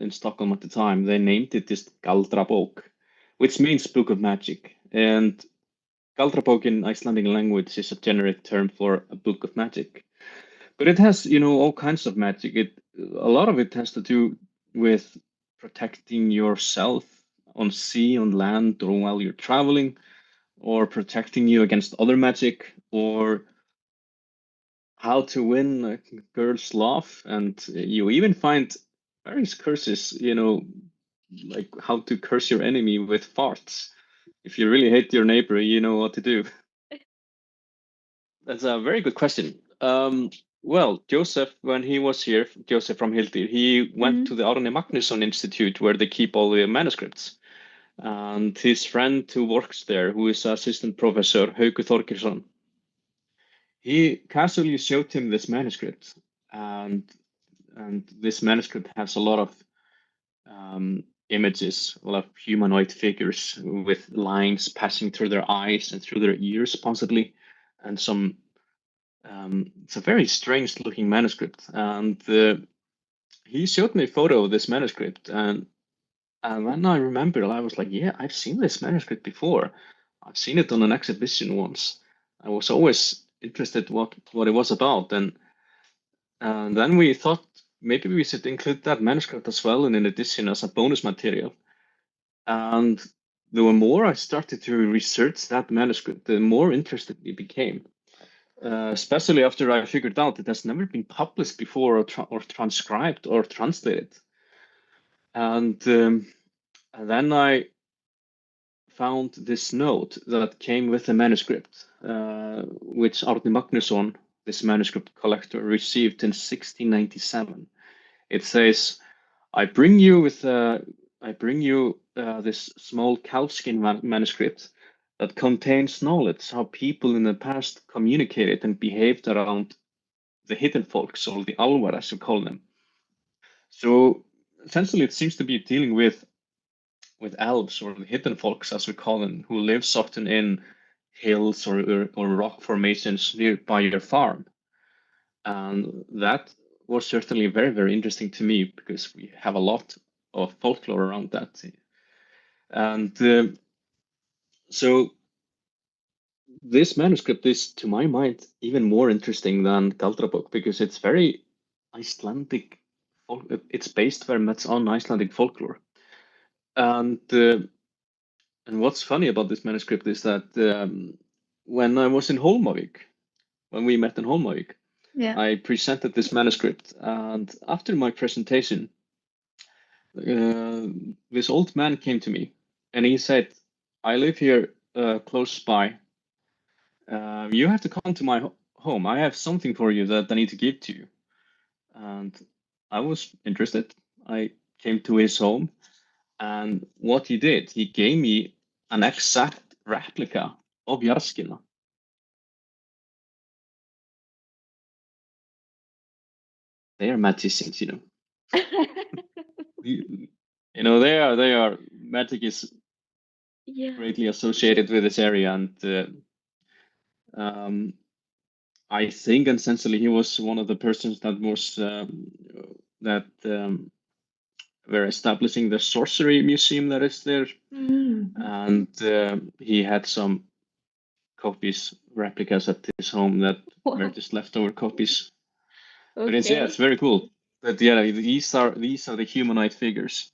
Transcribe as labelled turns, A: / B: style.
A: in Stockholm at the time, they named it this Galdrabók, which means book of magic. And Galdrabók in Icelandic language is a generic term for a book of magic. But it has, all kinds of magic. A lot of it has to do with protecting yourself on sea, on land, or while you're traveling, or protecting you against other magic, or how to win a girl's love. And you even find various curses, like how to curse your enemy with farts. If you really hate your neighbor, you know what to do. That's a very good question. Well, Joseph, when he was here, Joseph from Hildir, he went to the Árni Magnússon Institute where they keep all the manuscripts. And his friend who works there, who is assistant professor, Haukur Þorgeirsson, he casually showed him this manuscript. And this manuscript has a lot of images, a lot of humanoid figures with lines passing through their eyes and through their ears, possibly, and some. It's a very strange looking manuscript, and he showed me a photo of this manuscript, and then I remembered, I was like, yeah, I've seen this manuscript before. I've seen it on an exhibition once. I was always interested what it was about, and then we thought maybe we should include that manuscript as well in an edition as a bonus material. And the more I started to research that manuscript, the more interested it became. Especially after I figured out it has never been published before or transcribed or translated. And then I found this note that came with the manuscript, which Árni Magnússon, this manuscript collector, received in 1697. It says, I bring you this small cowskin manuscript that contains knowledge how people in the past communicated and behaved around the hidden folks, or the álfar as we call them. So essentially it seems to be dealing with elves, or the hidden folks as we call them, who live often in hills or rock formations nearby your farm. And that was certainly very, very interesting to me because we have a lot of folklore around that. And so this manuscript is, to my mind, even more interesting than Galdrabók because it's very Icelandic. It's based very much on Icelandic folklore. And what's funny about this manuscript is that when I was in Hólmavík, when we met in Hólmavík, I presented this manuscript. And after my presentation, this old man came to me and he said, I live here close by. You have to come to my home. I have something for you that I need to give to you. And I was interested. I came to his home. And what he did, he gave me an exact replica of Járðskinna. They are magicians, they are magic is greatly associated with this area, and I think essentially he was one of the persons that was were establishing the sorcery museum that is there, and he had some replicas at his home that were just leftover copies. Okay. But it's very cool. But these are the humanoid figures.